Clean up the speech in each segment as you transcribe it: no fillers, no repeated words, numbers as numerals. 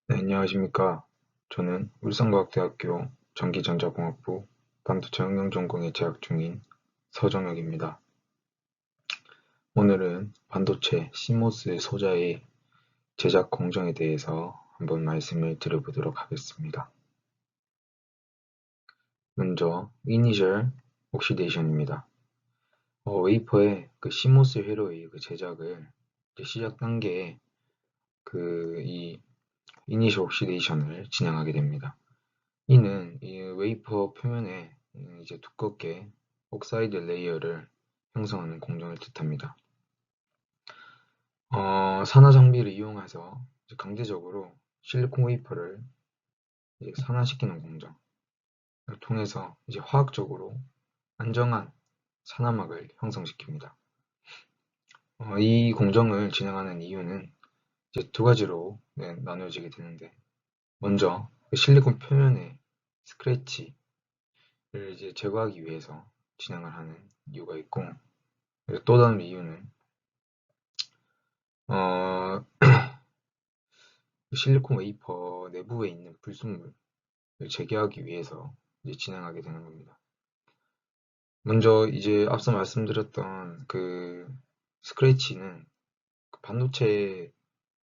네, 안녕하십니까. 저는 울산과학대학교 전기전자공학부 반도체 응용전공에 재학 중인 서정혁입니다. 오늘은 반도체 CMOS 소자의 제작 공정에 대해서 한번 말씀을 드려보도록 하겠습니다. 먼저 Initial Oxidation입니다. 웨이퍼의 CMOS 회로의 제작을 시작 단계에 이 Initial Oxidation을 진행하게 됩니다. 이는 이 웨이퍼 표면에 이제 두껍게 옥사이드 레이어를 형성하는 공정을 뜻합니다. 산화 장비를 이용해서 강제적으로 실리콘 웨이퍼를 이제 산화시키는 공정을 통해서 이제 화학적으로 안정한 산화막을 형성시킵니다. 이 공정을 진행하는 이유는 이제 두 가지로 나누어지게 되는데, 먼저 실리콘 표면의 스크래치를 이제 제거하기 위해서 진행을 하는 이유가 있고, 또 다른 이유는 어, 실리콘 웨이퍼 내부에 있는 불순물을 제거하기 위해서 이제 진행하게 되는 겁니다. 먼저 이제 앞서 말씀드렸던 스크래치는 반도체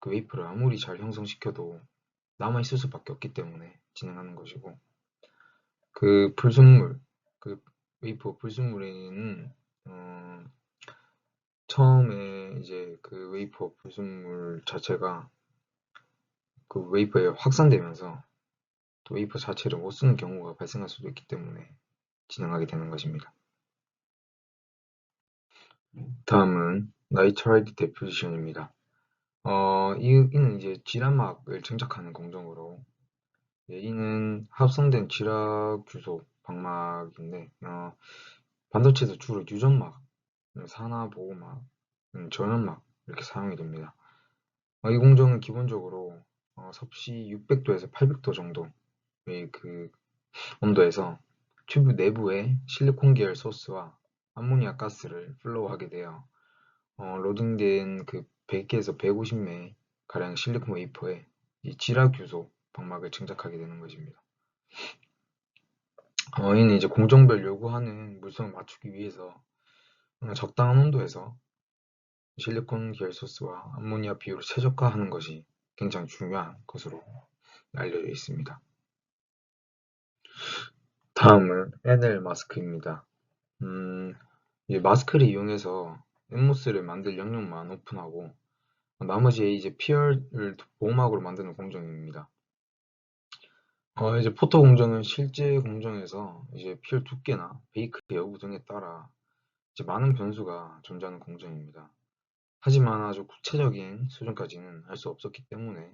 웨이퍼를 아무리 잘 형성시켜도 남아 있을 수밖에 없기 때문에 진행하는 것이고, 불순물, 그 웨이퍼 불순물에는 처음에 이제 웨이퍼 불순물 자체가 웨이퍼에 확산되면서 또 웨이퍼 자체를 못 쓰는 경우가 발생할 수도 있기 때문에 진행하게 되는 것입니다. 다음은 나이트라이트 데포지션입니다. 이는 이제 지라막을 증착하는 공정으로, 이는 합성된 지라 규소 방막인데, 반도체에서 주로 유전막, 산화 보호막, 전원막 이렇게 사용이 됩니다. 이 공정은 기본적으로 섭씨 600도에서 800도 정도의 온도에서 튜브 내부에 실리콘 계열 소스와 암모니아 가스를 플로우하게 되어 로딩된 100개에서 150매 가량 실리콘 웨이퍼에 이 지라규소 방막을 증착하게 되는 것입니다. 이는 이제 공정별 요구하는 물성을 맞추기 위해서 적당한 온도에서 실리콘 계열 소스와 암모니아 비율을 최적화하는 것이 굉장히 중요한 것으로 알려져 있습니다. 다음은 NL 마스크입니다. 이 마스크를 이용해서 엠모스를 만들 영역만 오픈하고 나머지 이제 피열을 보호막으로 만드는 공정입니다. 이제 포토 공정은 실제 공정에서 이제 피열 두께나 베이크 여부 등에 따라 이제 많은 변수가 존재하는 공정입니다. 하지만 아주 구체적인 수준까지는 할 수 없었기 때문에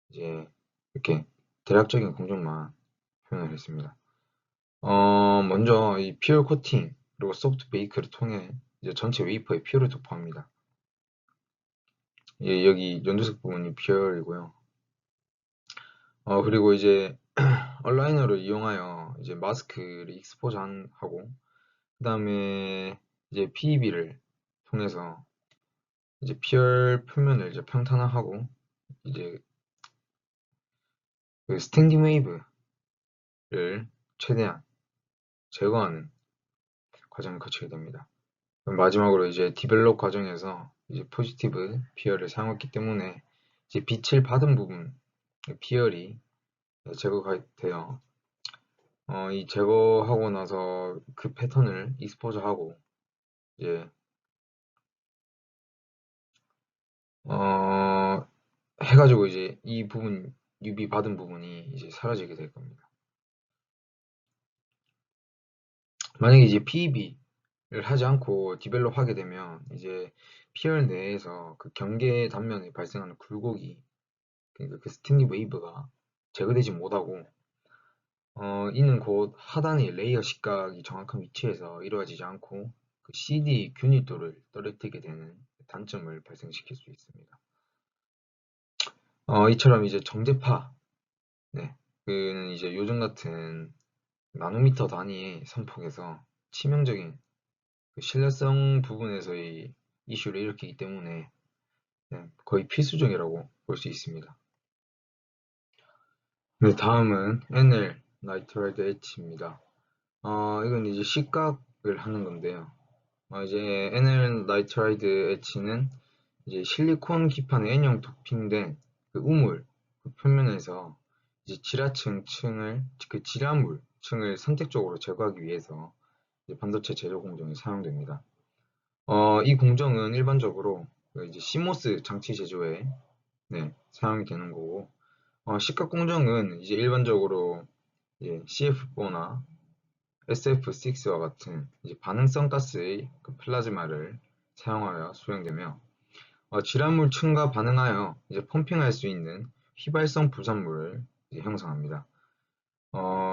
이제 이렇게 대략적인 공정만 표현을 했습니다. 먼저 이 피열 코팅 그리고 소프트 베이크를 통해 이제 전체 웨이퍼에 피열을 도포합니다. 예, 여기 연두색 부분이 피열이고요. 그리고 이제 얼라이너를 이용하여 이제 마스크를 익스포즈하고, 그 다음에 이제 PEB를 통해서 이제 피열 표면을 이제 평탄화하고, 이제 스탠딩 웨이브를 최대한 제거하는 과정을 거치게 됩니다. 마지막으로 이제 디벨롭 과정에서 이제 포지티브 피열을 사용했기 때문에 이제 빛을 받은 부분 피열이 제거가 되어 이 제거하고 나서 그 패턴을 익스포즈하고 이제 해가지고 이제 이 부분 UV 받은 부분이 이제 사라지게 될 겁니다. 만약에 이제 PEB를 하지 않고 디벨롭 하게 되면 이제 피열 내에서 그 경계 단면에 발생하는 굴곡이, 그러니까 그 스탠딩 웨이브가 제거되지 못하고 이는 곧 하단의 레이어 식각이 정확한 위치에서 이루어지지 않고 그 CD 균일도를 떨어뜨리게 되는 단점을 발생시킬 수 있습니다. 이처럼 이제 정제파, 네, 그는 이제 요즘 같은 나노미터 단위의 선폭에서 치명적인 신뢰성 부분에서의 이슈를 일으키기 때문에 거의 필수적이라고 볼 수 있습니다. 네, 다음은 NL 나이트라이드 H입니다. 이건 이제 식각을 하는 건데요. 이제 NL 나이트라이드 H는 이제 실리콘 기판에 N형 도핑된 그 우물 그 표면에서 이제 질화물 층을 선택적으로 제거하기 위해서 이제 반도체 제조 공정에 사용됩니다. 이 공정은 일반적으로 그 이제 CMOS 장치 제조에 네, 사용이 되는 거고, 식각 공정은 이제 일반적으로 CF4나 SF6와 같은 이제 반응성 가스의 그 플라즈마를 사용하여 수행되며, 질환물 층과 반응하여 이제 펌핑할 수 있는 휘발성 부산물을 이제 형성합니다.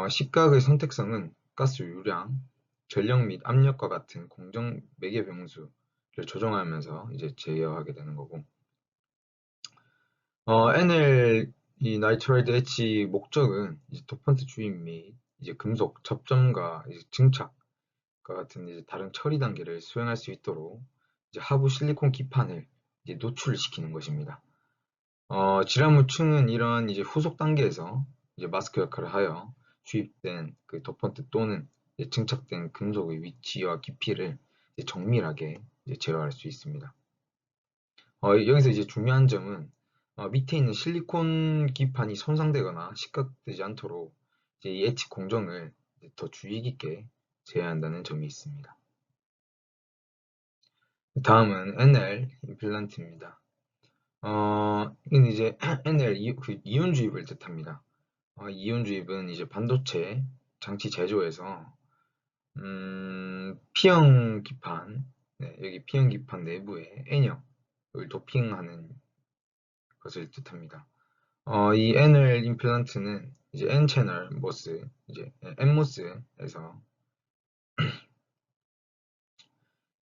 식각의 선택성은 가스 유량, 전력 및 압력과 같은 공정 매개 병수를 조정하면서 이제 제어하게 되는 거고, NL 이 나이트라이드 H 목적은 이제 도펀트 주입 및 이제 금속 접점과 이제 증착과 같은 이제 다른 처리 단계를 수행할 수 있도록 이제 하부 실리콘 기판을 이제 노출시키는 것입니다. 질화물층은 이런 이제 후속 단계에서 이제 마스크 역할을 하여 주입된 그 도펀트 또는 이제 증착된 금속의 위치와 깊이를 이제 정밀하게 이제 제어할 수 있습니다. 여기서 이제 중요한 점은 밑에 있는 실리콘 기판이 손상되거나 식각되지 않도록 이제 이 엣지 공정을 이제 더 주의 깊게 제어해야 한다는 점이 있습니다. 다음은 NL 임플란트입니다. 이건 이제 NL 그 이온 주입을 뜻합니다. 이온 주입은 이제 반도체 장치 제조에서 P형 기판, 네, 여기 P형 기판 내부에 N형을 도핑하는 것을 뜻합니다. 이 N을 임플란트는 이제 N 채널 모스, 이제 NMOS에서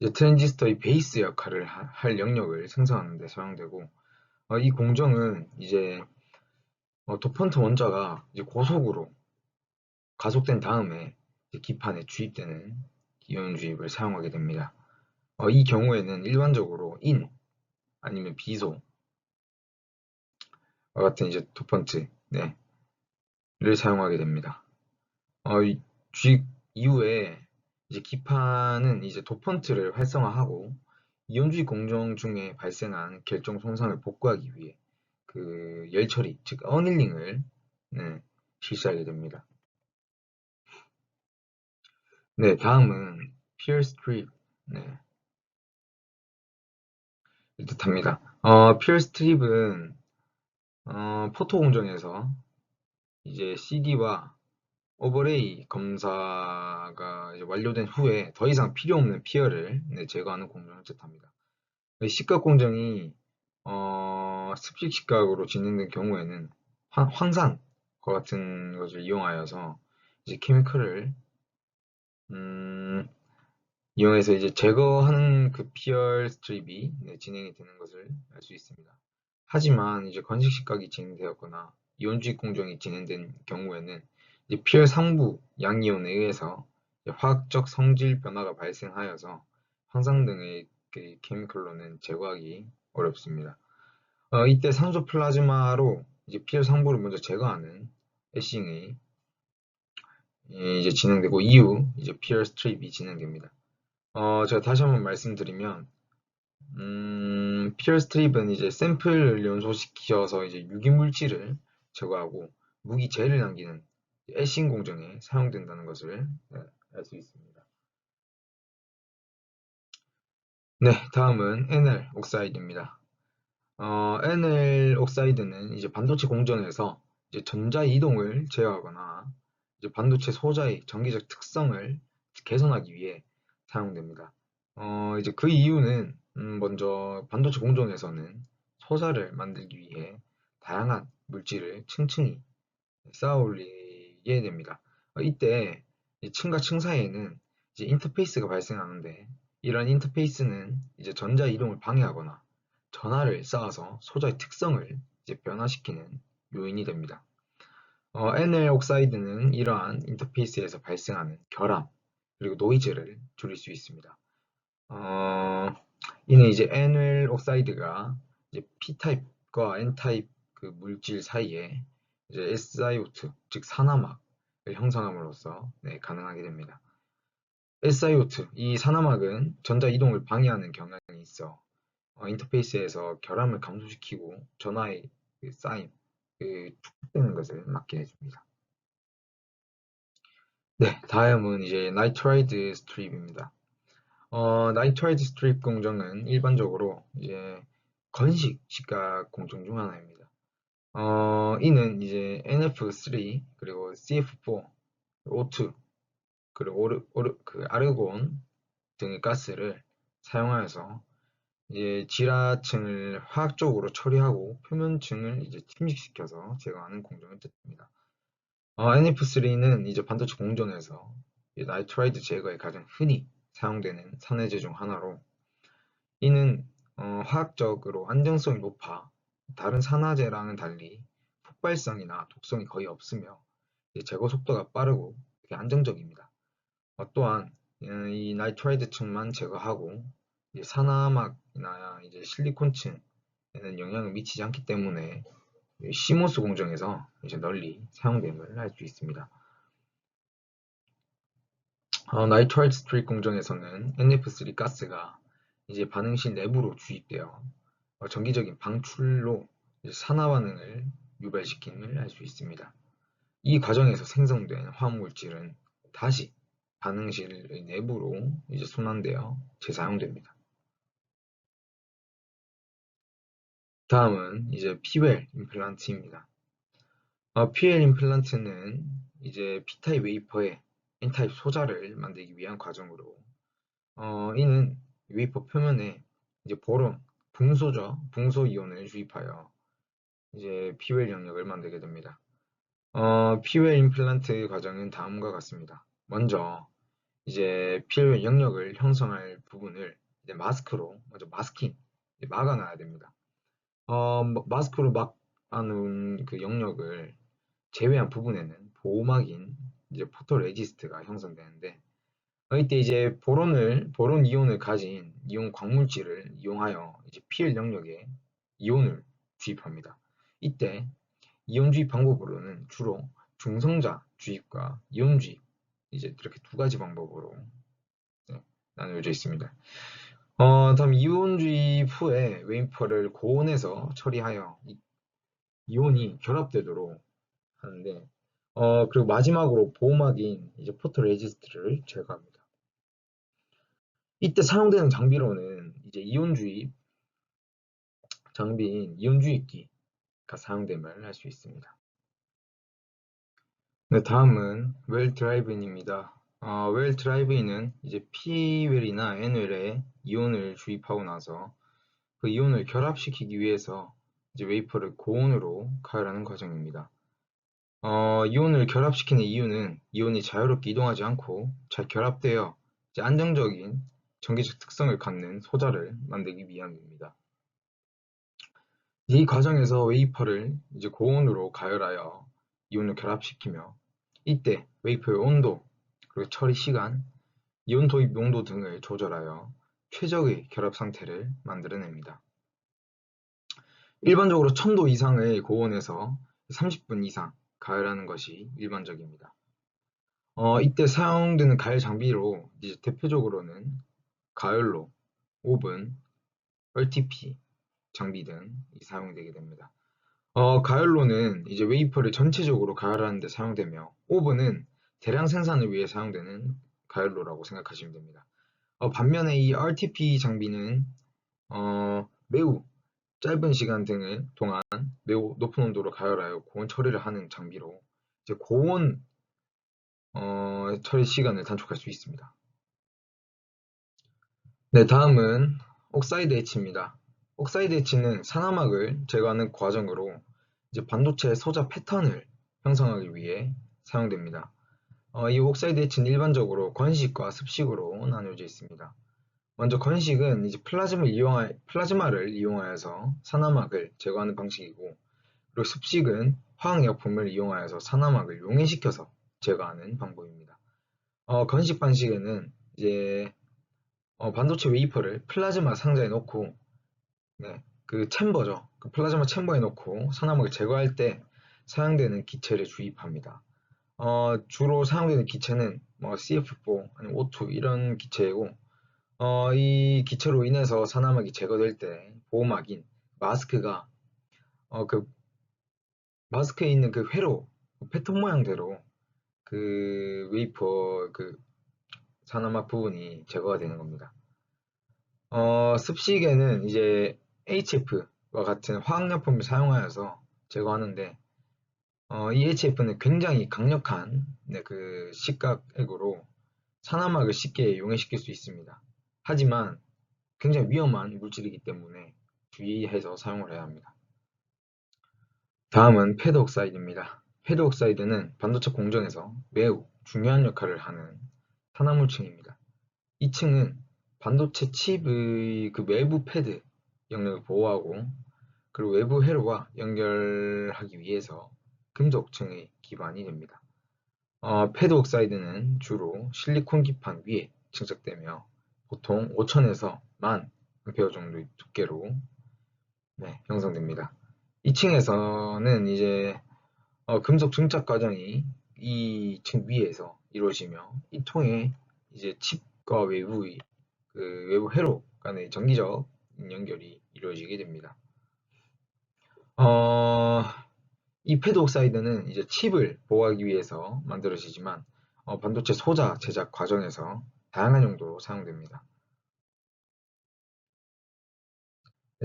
이제 트랜지스터의 베이스 역할을 할 영역을 생성하는 데 사용되고, 이 공정은 이제 도펀트 원자가 이제 고속으로 가속된 다음에 이제 기판에 주입되는 이온 주입을 사용하게 됩니다. 이 경우에는 일반적으로 인 아니면 비소와 같은 이제 도펀트 네, 를 사용하게 됩니다. 주입 이후에 이제 기판은 이제 도펀트를 활성화하고 이온주의 공정 중에 발생한 결정 손상을 복구하기 위해 그 열 처리, 즉 어닐링을 네, 실시하게 됩니다. 네, 다음은 피어 스트립 네, 뜻합니다. 피어 스트립은 포토 공정에서 이제 CD와 오버레이 검사가 이제 완료된 후에 더 이상 필요 없는 피어를 네, 제거하는 공정을 뜻합니다. 식각 공정이 습식 식각으로 진행된 경우에는 황산과 같은 것을 이용하여서 이제 케미컬을 음, 이용해서 이제 제거하는 그 피얼 스트립이 네, 진행이 되는 것을 알 수 있습니다. 하지만 이제 건식 식각이 진행되었거나 이온주의 공정이 진행된 경우에는 이제 피얼 상부 양이온에 의해서 화학적 성질 변화가 발생하여서 황산 등의 그 케미컬로는 제거하기 어렵습니다. 이때 산소 플라즈마로 이제 피엘 상부를 먼저 제거하는 애싱이 이제 진행되고 이후 이제 피엘 스트립이 진행됩니다. 제가 다시 한번 말씀드리면 피엘 스트립은 이제 샘플을 연소시켜서 이제 유기물질을 제거하고 무기재를 남기는 애싱 공정에 사용된다는 것을 알 수 있습니다. 네, 다음은 NL 옥사이드입니다. NL 옥사이드는 이제 반도체 공정에서 이제 전자 이동을 제어하거나 이제 반도체 소자의 전기적 특성을 개선하기 위해 사용됩니다. 이제 그 이유는 먼저 반도체 공정에서는 소자를 만들기 위해 다양한 물질을 층층이 쌓아 올리게 됩니다. 이때 이 층과 층 사이에는 이제 인터페이스가 발생하는데 이런 인터페이스는 이제 전자 이동을 방해하거나 전하를 쌓아서 소자의 특성을 이제 변화시키는 요인이 됩니다. NL 옥사이드는 이러한 인터페이스에서 발생하는 결함 그리고 노이즈를 줄일 수 있습니다. 이는 이제 NL 옥사이드가 이제 P 타입과 N 타입 그 물질 사이에 이제 SiO2, 즉 산화막을 형성함으로써 가능하게 됩니다. SiO2, 이 산화막은 전자 이동을 방해하는 경향이 있어 인터페이스에서 결함을 감소시키고 전하의 쌓임, 축적되는 것을 막게 해줍니다. 네, 다음은 이제 나이트라이드 스트립입니다. 나이트라이드 스트립 공정은 일반적으로 이제 건식 식각 공정 중 하나입니다. 이는 이제 NF3 그리고 CF4, O2 그리고 아르곤 등의 가스를 사용하여서 이제 지라층을 화학적으로 처리하고 표면층을 이제 침식시켜서 제거하는 공정을 뜻합니다. NF3는 이제 반도체 공정에서 나이트라이드 제거에 가장 흔히 사용되는 산해제 중 하나로 이는 화학적으로 안정성이 높아 다른 산화제랑은 달리 폭발성이나 독성이 거의 없으며 제거 속도가 빠르고 되게 안정적입니다. 또한 이 나이트라이드 층만 제거하고 산화막이나 이제 실리콘 층에는 영향을 미치지 않기 때문에 CMOS 공정에서 이제 널리 사용됨을 할 수 있습니다. 나이트라이트 스트립 공정에서는 NF3 가스가 이제 반응실 내부로 주입되어 정기적인 방출로 산화 반응을 유발시킴을 할 수 있습니다. 이 과정에서 생성된 화학물질은 다시 반응실의 내부로 이제 순환되어 재사용됩니다. 다음은 이제 PWEL 임플란트입니다. PWEL 임플란트는 이제 P타입 웨이퍼에 N타입 소자를 만들기 위한 과정으로 이는 웨이퍼 표면에 이제 보론, 붕소 이온을 주입하여 이제 PWEL 영역을 만들게 됩니다. PWEL 임플란트 과정은 다음과 같습니다. 먼저 이제 PWEL 영역을 형성할 부분을 이제 마스크로 먼저 마스킹, 막아놔야 됩니다. 마스크로 막아놓은 그 영역을 제외한 부분에는 보호막인 이제 포토레지스트가 형성되는데 이때 이제 보론 이온을 가진 이온 광물질을 이용하여 이제 PL 영역에 이온을 주입합니다. 이때 이온 주입 방법으로는 주로 중성자 주입과 이온 주입 이제 이렇게 두 가지 방법으로 나누어져 있습니다. 다음 이온 주입 후에 웨이퍼를 고온에서 처리하여 이온이 결합되도록 하는데 그리고 마지막으로 보호막인 이제 포토레지스트를 제거합니다. 이때 사용되는 장비로는 이제 이온 주입 장비인 이온 주입기가 사용됨을 할 수 있습니다. 네, 다음은 웰 드라이브인입니다. 웰 드라이브인은 이제 P웰이나 N웰에 이온을 주입하고 나서 그 이온을 결합시키기 위해서 이제 웨이퍼를 고온으로 가열하는 과정입니다. 이온을 결합시키는 이유는 이온이 자유롭게 이동하지 않고 잘 결합되어 이제 안정적인 전기적 특성을 갖는 소자를 만들기 위함입니다. 이 과정에서 웨이퍼를 이제 고온으로 가열하여 이온을 결합시키며 이때 웨이퍼의 온도, 그리고 처리 시간, 이온 도입 농도 등을 조절하여 최적의 결합 상태를 만들어냅니다. 일반적으로 1000도 이상의 고온에서 30분 이상 가열하는 것이 일반적입니다. 이때 사용되는 가열 장비로 이제 대표적으로는 가열로, 오븐, RTP 장비 등이 사용되게 됩니다. 가열로는 이제 웨이퍼를 전체적으로 가열하는 데 사용되며 오븐은 대량 생산을 위해 사용되는 가열로라고 생각하시면 됩니다. 반면에 이 RTP 장비는 매우 짧은 시간 동안 매우 높은 온도로 가열하여 고온 처리를 하는 장비로 이제 고온 처리 시간을 단축할 수 있습니다. 네, 다음은 옥사이드 엣치입니다. 옥사이드 엣치는 산화막을 제거하는 과정으로 이제 반도체 소자 패턴을 형성하기 위해 사용됩니다. 이 옥사이드 엣치는 일반적으로 건식과 습식으로 나누어져 있습니다. 먼저 건식은 이제 플라즈마를 이용하여서 산화막을 제거하는 방식이고, 그리고 습식은 화학약품을 이용하여서 산화막을 용해시켜서 제거하는 방법입니다. 건식 방식에는 이제 반도체 웨이퍼를 플라즈마 상자에 넣고 그 플라즈마 챔버에 넣고 산화막을 제거할 때 사용되는 기체를 주입합니다. 주로 사용되는 기체는 뭐 CF4, 아니면 O2 이런 기체이고, 이 기체로 인해서 산화막이 제거될 때 보호막인 마스크가 그 마스크에 있는 그 회로 패턴 모양대로 그 웨이퍼 그 산화막 부분이 제거가 되는 겁니다. 습식에는 이제 HF와 같은 화학약품을 사용하여서 제거하는데, 이 HF는 굉장히 강력한 그 식각액으로 산화막을 쉽게 용해시킬 수 있습니다. 하지만 굉장히 위험한 물질이기 때문에 주의해서 사용을 해야 합니다. 다음은 패드 옥사이드입니다. 패드 옥사이드는 반도체 공정에서 매우 중요한 역할을 하는 산화물층입니다. 이 층은 반도체 칩의 그 외부 패드 영역을 보호하고, 그리고 외부 회로와 연결하기 위해서 금속층의 기반이 됩니다. 패드 옥사이드는 주로 실리콘 기판 위에 증착되며 보통 5000에서 10,000 암페어 정도의 두께로 형성됩니다. 2층에서는 이제 금속 증착 과정이 이 층 위에서 이루어지며, 이 통해 이제 칩과 외부의 그 외부 회로 간의 정기적 연결이 이루어지게 됩니다. 이 패드 옥사이드는 이제 칩을 보호하기 위해서 만들어지지만 반도체 소자 제작 과정에서 다양한 용도로 사용됩니다.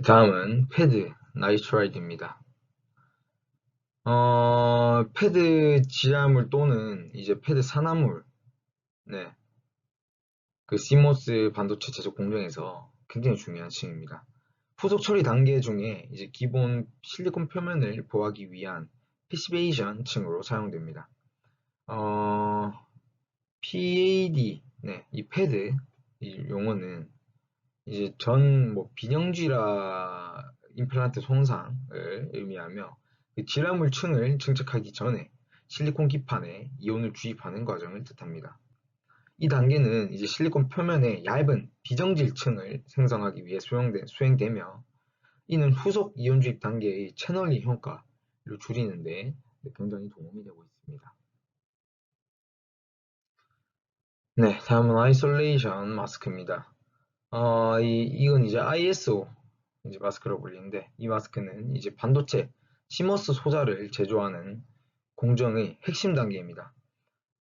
다음은 패드 나이트라이드입니다. 패드 지하물 또는 이제 패드 산화물, 그 CMOS 반도체 제조 공정에서 굉장히 중요한 층입니다. 후속 처리 단계 중에 이제 기본 실리콘 표면을 보호하기 위한 패시베이션 층으로 사용됩니다. PAD, 이 패드 이 용어는 이제 뭐 비정지라 임플란트 손상을 의미하며, 그 질화물 층을 증착하기 전에 실리콘 기판에 이온을 주입하는 과정을 뜻합니다. 이 단계는 이제 실리콘 표면에 얇은 비정질층을 생성하기 위해 수행되며, 이는 후속 이온 주입 단계의 채널리 효과를 줄이는데 굉장히 도움이 되고 있습니다. 다음은 아이솔레이션 마스크입니다. 이건 이제 ISO 이제 마스크로 불리는데, 이 마스크는 이제 반도체 CMOS 소자를 제조하는 공정의 핵심 단계입니다.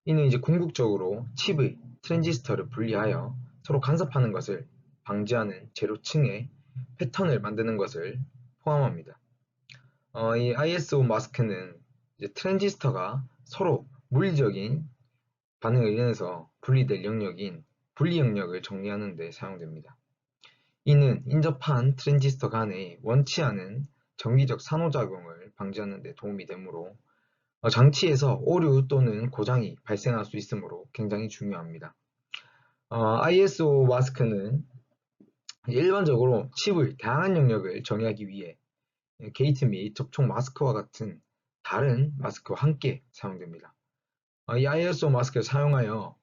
이는 이제 궁극적으로 칩의 트랜지스터를 분리하여 서로 간섭하는 것을 방지하는 제로층의 패턴을 만드는 것을 포함합니다. 이 ISO 마스크는 이제 트랜지스터가 서로 물리적인 반응을 인해서 분리될 영역인 분리 영역을 정리하는 데 사용됩니다. 이는 인접한 트랜지스터 간의 원치 않은 정기적 산호작용을 방지하는 데 도움이 되므로 장치에서 오류 또는 고장이 발생할 수 있으므로 굉장히 중요합니다. ISO 마스크는 일반적으로 칩의 다양한 영역을 정의하기 위해 게이트 및 접촉 마스크와 같은 다른 마스크와 함께 사용됩니다. 이 ISO 마스크를 사용하여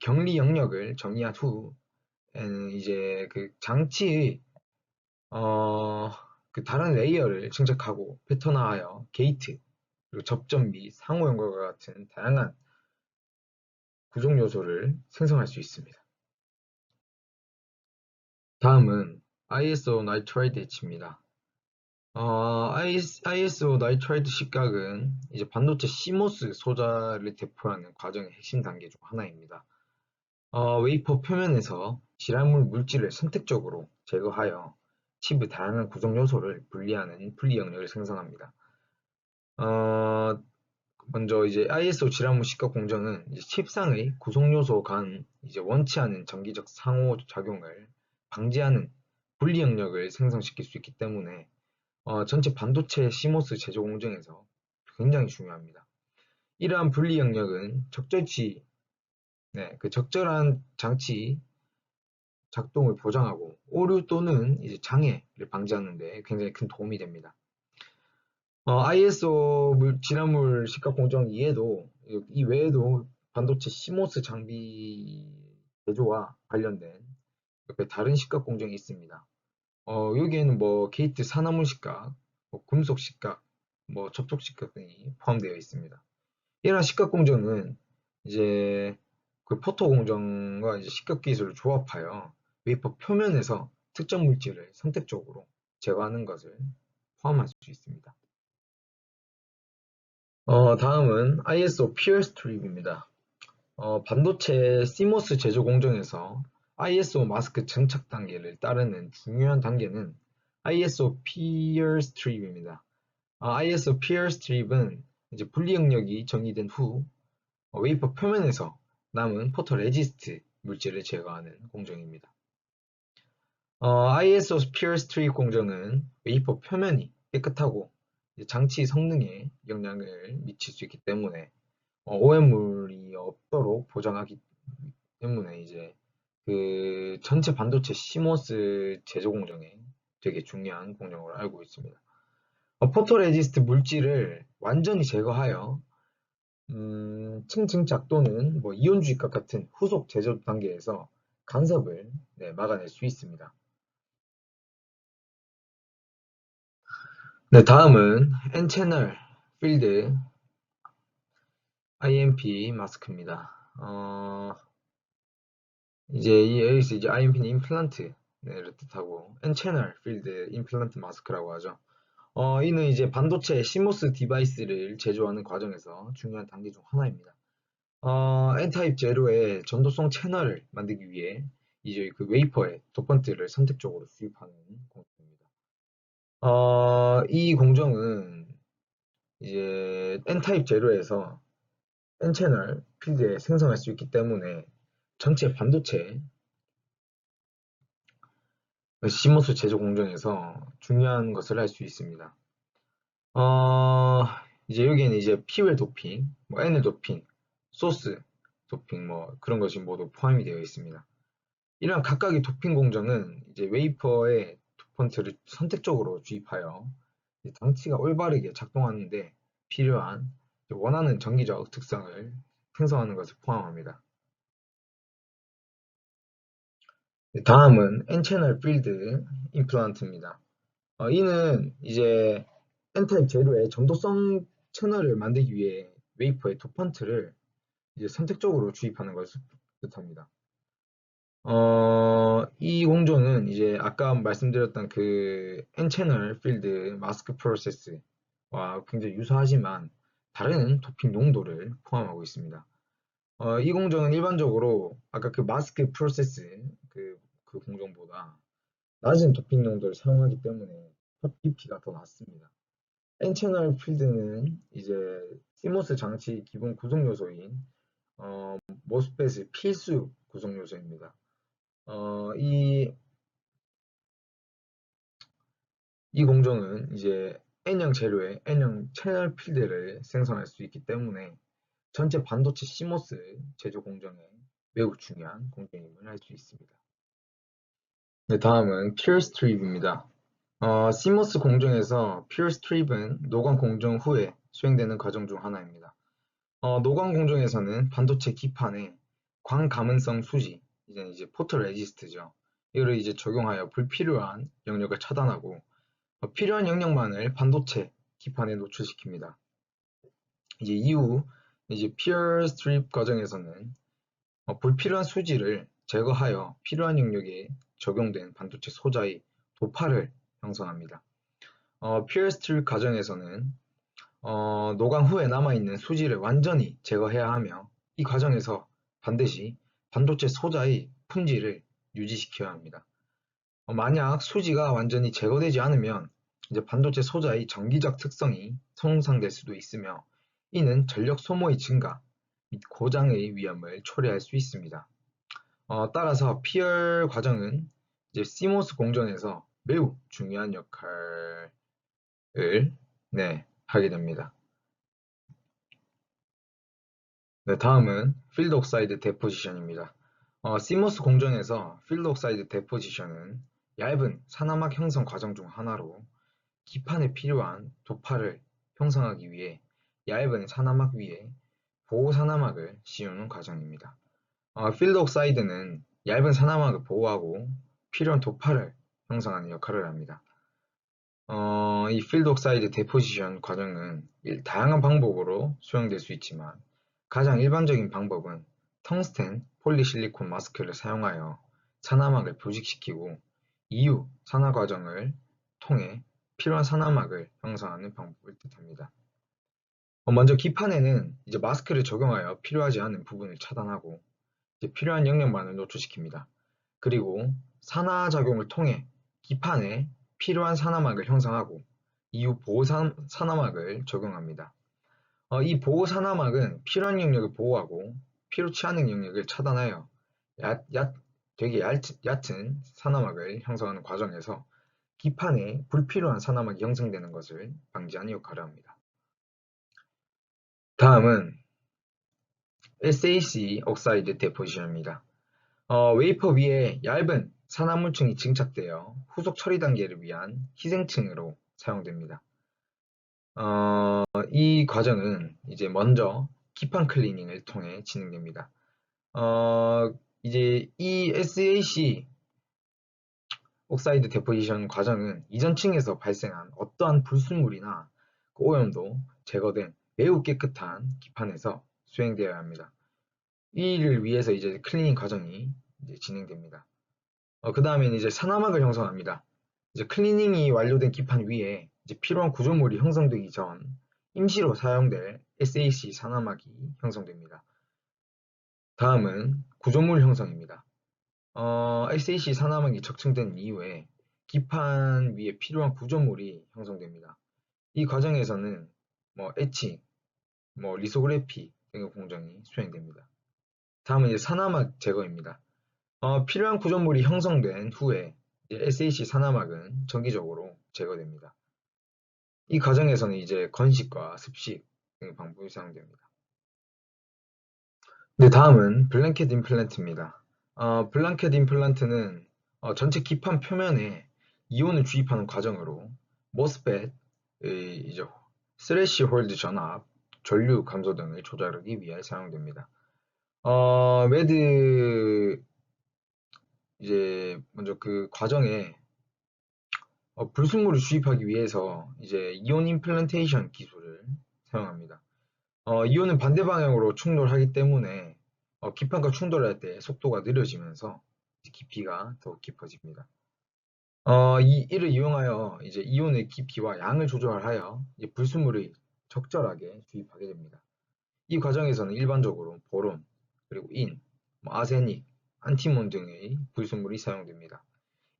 격리 영역을 정의한 후 이제 그 장치의 그 다른 레이어를 증착하고 패턴화하여 게이트, 그리고 접점 및 상호 연결과 같은 다양한 구성 요소를 생성할 수 있습니다. 다음은 ISO 나이트라이드 H입니다. ISO 나이트라이드 식각은 이제 반도체 CMOS 소자를 대표하는 과정의 핵심 단계 중 하나입니다. 웨이퍼 표면에서 질화물 물질을 선택적으로 제거하여 칩의 다양한 구성 요소를 분리하는 분리 영역을 생성합니다. 먼저 이제 ISO 질화물 식각 공정은 이제 칩상의 구성 요소 간 이제 원치 않은 정기적 상호 작용을 방지하는 분리 영역을 생성시킬 수 있기 때문에 전체 반도체 CMOS 제조 공정에서 굉장히 중요합니다. 이러한 분리 영역은 그 적절한 장치 작동을 보장하고 오류 또는 이제 장애를 방지하는 데 굉장히 큰 도움이 됩니다. ISO 진화물 식각 공정 이 외에도 반도체 CMOS 장비 제조와 관련된 옆에 다른 식각 공정이 있습니다. 여기에는 뭐 게이트 산화물 식각, 금속 식각, 뭐 접촉식각 등이 포함되어 있습니다. 이러한 식각 공정은 이제 그 포토 공정과 이제 식각 기술을 조합하여 웨이퍼 표면에서 특정 물질을 선택적으로 제거하는 것을 포함할 수 있습니다. 다음은 ISO 피어 스트립입니다. 반도체 CMOS 제조 공정에서 ISO 마스크 장착 단계를 따르는 중요한 단계는 ISO 피어 스트립입니다. ISO 피어 스트립은 이제 분리 영역이 정의된 후 웨이퍼 표면에서 남은 포토 레지스트 물질을 제거하는 공정입니다. ISO 피어 스트립 공정은 웨이퍼 표면이 깨끗하고 장치 성능에 영향을 미칠 수 있기 때문에 오염물이 없도록 보장하기 때문에 이제 그 전체 반도체 CMOS 제조 공정에 되게 중요한 공정으로 알고 있습니다. 포토레지스트 물질을 완전히 제거하여 층층작 또는 뭐 이온 주입각 같은 후속 제조 단계에서 간섭을 막아낼 수 있습니다. 네, 다음은 N-채널 필드 IMP 마스크입니다. 여기서 이제 IMP는 임플란트를 뜻하고 N-채널 필드 임플란트 마스크라고 하죠. 이는 이제 반도체 CMOS 디바이스를 제조하는 과정에서 중요한 단계 중 하나입니다. N타입 재료의 전도성 채널을 만들기 위해 이제 그 웨이퍼에 도펀트를 선택적으로 수입하는 공정입니다. 이 공정은 이제 N타입 재료에서 N채널 필드에 생성할 수 있기 때문에 전체 반도체 CMOS 제조 공정에서 중요한 것을 할 수 있습니다. 이제 여기에는 이제 P웰 도핑, 뭐 N웰 도핑, 소스 도핑 뭐 그런 것이 모두 포함이 되어 있습니다. 이러한 각각의 도핑 공정은 이제 웨이퍼에 도펀트를 선택적으로 주입하여 장치가 올바르게 작동하는데 필요한 원하는 전기적 특성을 생성하는 것을 포함합니다. 다음은 N채널 필드 임플란트입니다. 이는 이제 N타입 재료의 전도성 채널을 만들기 위해 웨이퍼의 도펀트를 이제 선택적으로 주입하는 것을 뜻합니다. 이 공정은 이제 아까 말씀드렸던 그 N채널 필드 마스크 프로세스와 굉장히 유사하지만 다른 도핑 농도를 포함하고 있습니다. 이 공정은 일반적으로 아까 그 마스크 프로세스 그 공정보다 낮은 도핑 농도를 사용하기 때문에 PP가 더 낮습니다. N채널 필드는 이제 CMOS 장치 기본 구성 요소인 모스펫의 필수 구성 요소입니다. 이 공정은 이제 N형 재료에 N형 채널 필드를 생성할 수 있기 때문에 전체 반도체 CMOS 제조 공정에 매우 중요한 공정임을 알 수 있습니다. 네, 다음은 퓨어 스트립입니다. CMOS 공정에서 퓨어 스트립은 노광 공정 후에 수행되는 과정 중 하나입니다. 노광 공정에서는 반도체 기판에 광 감은성 수지, 이제 포토 레지스트죠. 이를 이제 적용하여 불필요한 영역을 차단하고 필요한 영역만을 반도체 기판에 노출시킵니다. 이제 이후 이제 퓨어 스트립 과정에서는 불필요한 수지를 제거하여 필요한 영역에 적용된 반도체 소자의 도파를 형성합니다. 퓨어 스트립 과정에서는 노광 후에 남아있는 수지를 완전히 제거해야 하며 이 과정에서 반드시 반도체 소자의 품질을 유지시켜야 합니다. 만약 수지가 완전히 제거되지 않으면 이제 반도체 소자의 전기적 특성이 손상될 수도 있으며 이는 전력 소모의 증가 및 고장의 위험을 초래할 수 있습니다. 따라서 PR 과정은 이제 CMOS 공정에서 매우 중요한 역할을 하게 됩니다. 네, 다음은 필드 옥사이드 데포지션입니다. CMOS 공정에서 필드 옥사이드 데포지션은 얇은 산화막 형성 과정 중 하나로 기판에 필요한 도파를 형성하기 위해 얇은 산화막 위에 보호 산화막을 씌우는 과정입니다. 필드 옥사이드는 얇은 산화막을 보호하고 필요한 도파를 형성하는 역할을 합니다. 이 필드 옥사이드 데포지션 과정은 다양한 방법으로 수행될 수 있지만 가장 일반적인 방법은 텅스텐 폴리실리콘 마스크를 사용하여 산화막을 조직시키고 이후 산화 과정을 통해 필요한 산화막을 형성하는 방법을 뜻합니다. 먼저 기판에는 이제 마스크를 적용하여 필요하지 않은 부분을 차단하고 이제 필요한 영역만을 노출시킵니다. 그리고 산화작용을 통해 기판에 필요한 산화막을 형성하고 이후 보호 산화막을 적용합니다. 이 보호 산화막은 필요한 영역을 보호하고 필요치 않은 영역을 차단하여 되게 얕은 산화막을 형성하는 과정에서 기판에 불필요한 산화막이 형성되는 것을 방지하는 역할을 합니다. 다음은 SAC 옥사이드 데포지션입니다. 웨이퍼 위에 얇은 산화물층이 증착되어 후속 처리 단계를 위한 희생층으로 사용됩니다. 이 과정은 이제 먼저 기판 클리닝을 통해 진행됩니다. 이제 이 SAC 옥사이드 데포지션 과정은 이전 층에서 발생한 어떠한 불순물이나 오염도 제거된 매우 깨끗한 기판에서 수행되어야 합니다. 이를 위해서 이제 클리닝 과정이 이제 진행됩니다. 그 다음에는 이제 산화막을 형성합니다. 이제 클리닝이 완료된 기판 위에 이제 필요한 구조물이 형성되기 전 임시로 사용될 SAC 산화막이 형성됩니다. 다음은 구조물 형성입니다. SAC 산화막이 적층된 이후에 기판 위에 필요한 구조물이 형성됩니다. 이 과정에서는 에칭, 리소그래피 등의 공정이 수행됩니다. 다음은 이제 산화막 제거입니다. 필요한 구조물이 형성된 후에 SAC 산화막은 정기적으로 제거됩니다. 이 과정에서는 이제 건식과 습식 등의 방법이 사용됩니다. 네, 다음은 블랭켓 임플란트입니다. 블랭켓 임플란트는 전체 기판 표면에 이온을 주입하는 과정으로 모스펫의 이제 스래시 홀드 전압, 전류 감소 등을 조절하기 위해 사용됩니다. 매드 이제 먼저 그 과정에 불순물을 주입하기 위해서 이제 이온 임플란테이션 기술을 사용합니다. 이온은 반대 방향으로 충돌하기 때문에 기판과 충돌할 때 속도가 느려지면서 깊이가 더욱 깊어집니다. 이를 이용하여 이제 이온의 깊이와 양을 조절하여 불순물을 적절하게 주입하게 됩니다. 이 과정에서는 일반적으로 보론, 그리고 인, 아세닉, 안티몬 등의 불순물이 사용됩니다.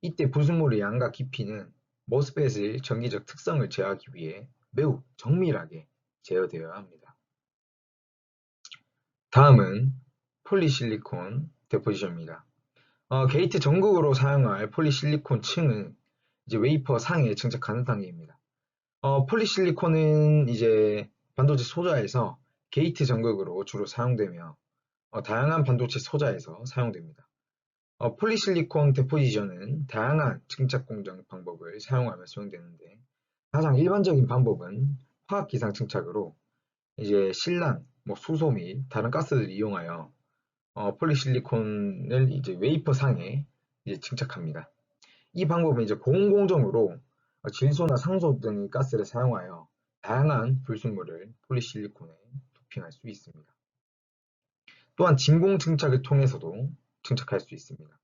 이때 불순물의 양과 깊이는 모스펫의 전기적 특성을 제어하기 위해 매우 정밀하게 제어되어야 합니다. 다음은 폴리실리콘 데포지션입니다. 게이트 전극으로 사용할 폴리실리콘 층은 이제 웨이퍼 상에 증착하는 단계입니다. 폴리실리콘은 이제 반도체 소자에서 게이트 전극으로 주로 사용되며 다양한 반도체 소자에서 사용됩니다. 폴리실리콘 데포지션은 다양한 증착 공정 방법을 사용하며 수행되는데 가장 일반적인 방법은 화학기상 증착으로 이제 실란, 수소 및 다른 가스를 이용하여 폴리실리콘을 이제 웨이퍼 상에 이제 증착합니다. 이 방법은 이제 고온공정으로 질소나 상소 등의 가스를 사용하여 다양한 불순물을 폴리실리콘에 도핑할 수 있습니다. 또한 진공 증착을 통해서도 증착할 수 있습니다.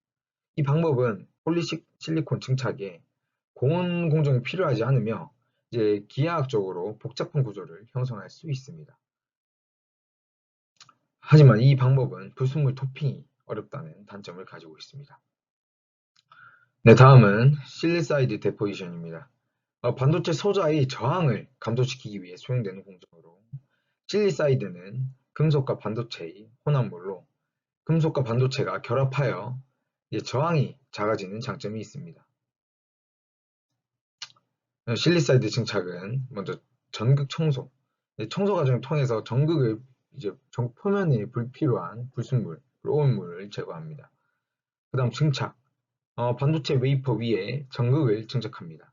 이 방법은 폴리실리콘 증착에 고온 공정이 필요하지 않으며 이제 기하학적으로 복잡한 구조를 형성할 수 있습니다. 하지만 이 방법은 불순물 도핑이 어렵다는 단점을 가지고 있습니다. 네, 다음은 실리사이드 데포지션입니다. 반도체 소자의 저항을 감소시키기 위해 수행되는 공정으로 실리사이드는 금속과 반도체의 혼합물로 금속과 반도체가 결합하여 저항이 작아지는 장점이 있습니다. 실리사이드 증착은 먼저 전극 청소, 청소 과정을 통해서 전극을 이제 표면에 불필요한 불순물, 오염물을 제거합니다. 그 다음 증착, 반도체 웨이퍼 위에 전극을 증착합니다.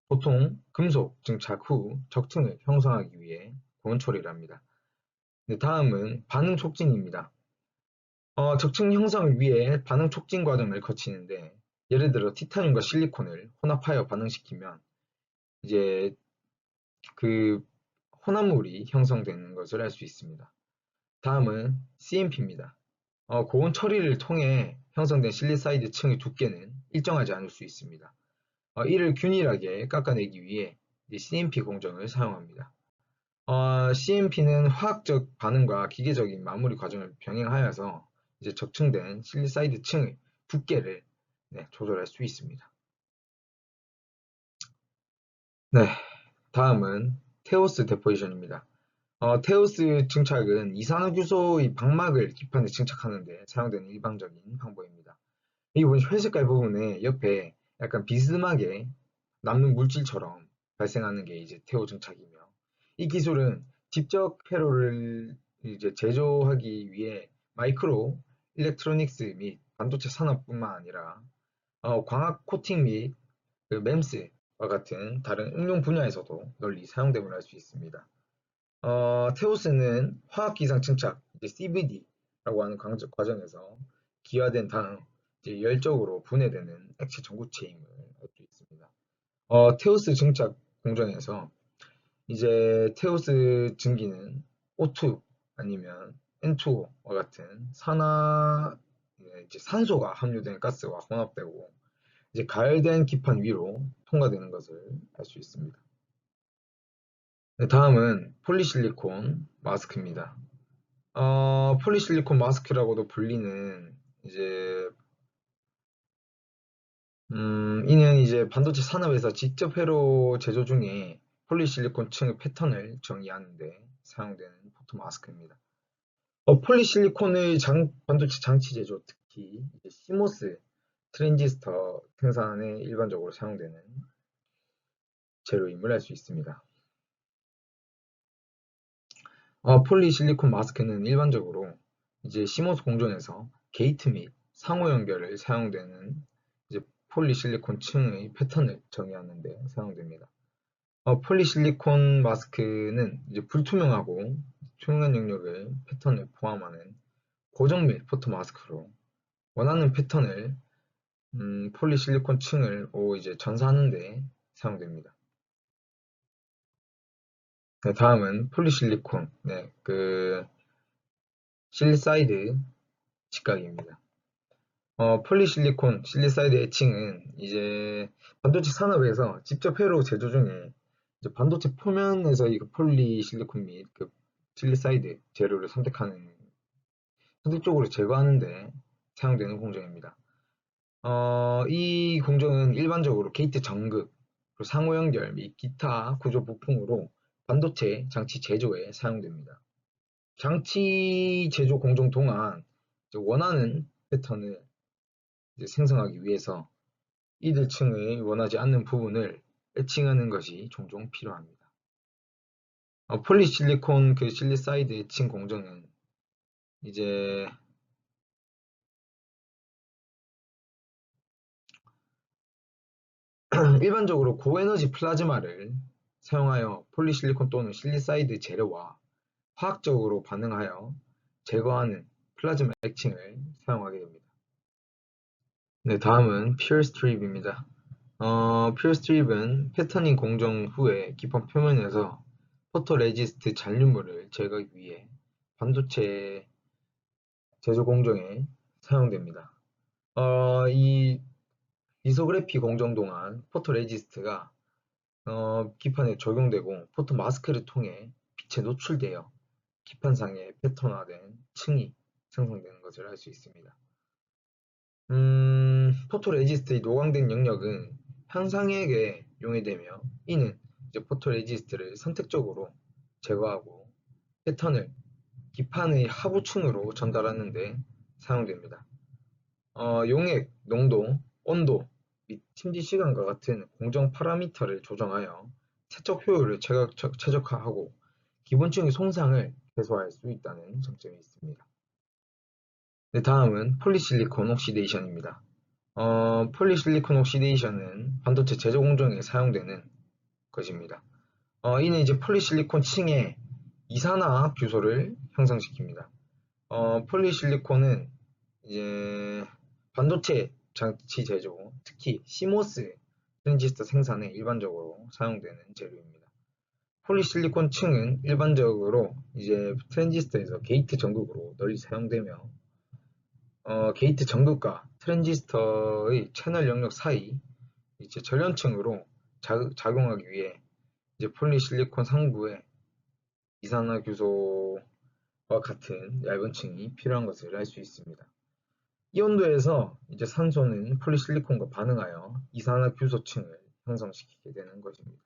보통 금속 증착 후 적층을 형성하기 위해 고온 처리를 합니다. 다음은 반응 촉진입니다. 적층 형성을 위해 반응 촉진 과정을 거치는데 예를 들어 티타늄과 실리콘을 혼합하여 반응시키면 이제 그 혼합물이 형성되는 것을 알 수 있습니다. 다음은 CMP입니다. 고온 처리를 통해 형성된 실리사이드 층의 두께는 일정하지 않을 수 있습니다. 이를 균일하게 깎아내기 위해 CMP 공정을 사용합니다. CMP는 화학적 반응과 기계적인 마무리 과정을 병행하여서 이제 적층된 실리사이드 층의 두께를 조절할 수 있습니다. 네, 다음은 테오스 데포지션입니다. 테오스 증착은 이산화규소의 방막을 기판에 증착하는 데 사용되는 일반적인 방법입니다. 이 회색깔 부분에 옆에 약간 비스듬하게 남는 물질처럼 발생하는 게 이제 테오 증착이며, 이 기술은 직접 회로를 이제 제조하기 위해 마이크로 일렉트로닉스 및 반도체 산업뿐만 아니라 광학 코팅 및 MEMS와 같은 다른 응용 분야에서도 널리 사용됨을 알 수 있습니다. 테오스는 화학기상 증착 (CVD)라고 하는 과정에서 기화된 다음 이제 열적으로 분해되는 액체 전구체임을 알 수 있습니다. 테오스 증착 공정에서 이제 테오스 증기는 O2 아니면 N2O와 같은 이제 산소가 함유된 가스와 혼합되고 이제 가열된 기판 위로 통과되는 것을 알 수 있습니다. 네, 다음은 폴리실리콘 마스크입니다. 폴리실리콘 마스크라고도 불리는 이제 이는 이제 반도체 산업에서 직접 회로 제조 중에 폴리실리콘 층의 패턴을 정의하는 데 사용되는 포토 마스크입니다. 폴리실리콘의 반도체 장치 제조, 특히 이제 CMOS 트랜지스터 생산에 일반적으로 사용되는 재료임을 알 수 있습니다. 폴리실리콘 마스크는 일반적으로 이제 CMOS 공정에서 게이트 및 상호 연결을 사용되는 이제 폴리실리콘 층의 패턴을 정의하는 데 사용됩니다. 폴리실리콘 마스크는 이제 불투명하고 투명한 영역의 패턴을 포함하는 고정밀 포토 마스크로 원하는 패턴을 폴리실리콘 층을 이제 전사하는 데 사용됩니다. 네, 다음은 폴리실리콘, 실리사이드 직각입니다. 폴리실리콘 실리사이드 애칭은 이제 반도체 산업에서 직접 회로 제조 중에 이제 반도체 표면에서 이 폴리실리콘 및 실리사이드 재료를 선택적으로 제거하는데 사용되는 공정입니다. 이 공정은 일반적으로 게이트 전극, 상호 연결 및 기타 구조 부품으로 반도체 장치 제조에 사용됩니다. 장치 제조 공정 동안 원하는 패턴을 생성하기 위해서 이들 층의 원하지 않는 부분을 애칭하는 것이 종종 필요합니다. 폴리실리콘 실리사이드 애칭 공정은 이제 일반적으로 고에너지 플라즈마를 사용하여 폴리실리콘 또는 실리사이드 재료와 화학적으로 반응하여 제거하는 플라즈마 애칭을 사용하게 됩니다. 네, 다음은 퓨어 스트립입니다. 퓨어 스트립은 패터닝 공정 후에 기판 표면에서 포토레지스트 잔류물을 제거하기 위해 반도체 제조 공정에 사용됩니다. 이 리소그래피 공정 동안 포토레지스트가 기판에 적용되고 포토 마스크를 통해 빛에 노출되어 기판상에 패턴화된 층이 생성되는 것을 알 수 있습니다. 포토레지스트의 노광된 영역은 향상액에 용해되며 이는 이제 포토레지스트를 선택적으로 제거하고 패턴을 기판의 하부층으로 전달하는 데 사용됩니다. 용액, 농도, 온도 및 침지 시간과 같은 공정 파라미터를 조정하여 세척 효율을 최적화하고 기본층의 손상을 최소화할 수 있다는 장점이 있습니다. 네, 다음은 폴리실리콘 옥시데이션입니다. 폴리실리콘 옥시데이션은 반도체 제조 공정에 사용되는 것입니다. 이는 이제 폴리실리콘 층에 이산화 규소를 형성시킵니다. 폴리실리콘은 이제 반도체 장치 제조, 특히 CMOS 트랜지스터 생산에 일반적으로 사용되는 재료입니다. 폴리실리콘 층은 일반적으로 이제 트랜지스터에서 게이트 전극으로 널리 사용되며 게이트 전극과 트랜지스터의 채널 영역 사이 이제 절연층으로 작용하기 위해 이제 폴리실리콘 상부에 이산화규소와 같은 얇은 층이 필요한 것을 알 수 있습니다. 이 온도에서 이제 산소는 폴리실리콘과 반응하여 이산화규소층을 형성시키게 되는 것입니다.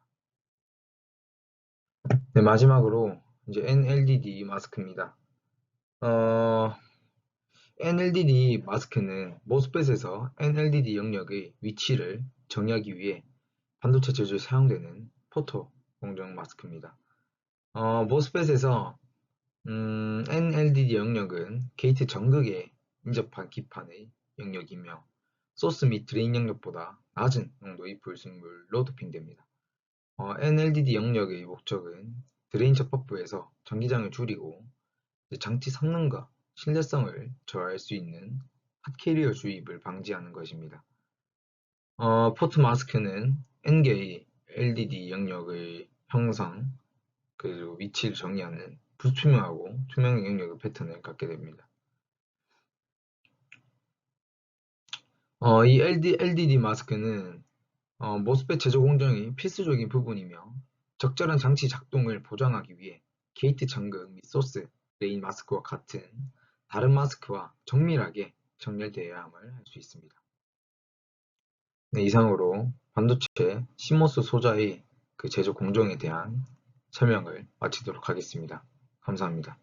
네, 마지막으로 이제 NLDD 마스크입니다. NLDD 마스크는 모스펫에서 NLDD 영역의 위치를 정의하기 위해 반도체 제조에 사용되는 포토 공정 마스크입니다. 모스펫에서 NLDD 영역은 게이트 전극에 인접한 기판의 영역이며 소스 및 드레인 영역보다 낮은 농도의 불순물로 도핑됩니다. NLDD 영역의 목적은 드레인 접합부에서 전기장을 줄이고 장치 성능과 신뢰성을 저하할 수 있는 핫캐리어 주입을 방지하는 것입니다. 포트 마스크는 N개의 LDD 영역의 형성 그리고 위치를 정의하는 불투명하고 투명 영역의 패턴을 갖게 됩니다. 이 LDD 마스크는 모스펫 제조 공정의 필수적인 부분이며 적절한 장치 작동을 보장하기 위해 게이트 전극 및 소스, 레인 마스크와 같은 다른 마스크와 정밀하게 정렬되어야 함을 알 수 있습니다. 네, 이상으로 반도체 CMOS 소자의 그 제조 공정에 대한 설명을 마치도록 하겠습니다. 감사합니다.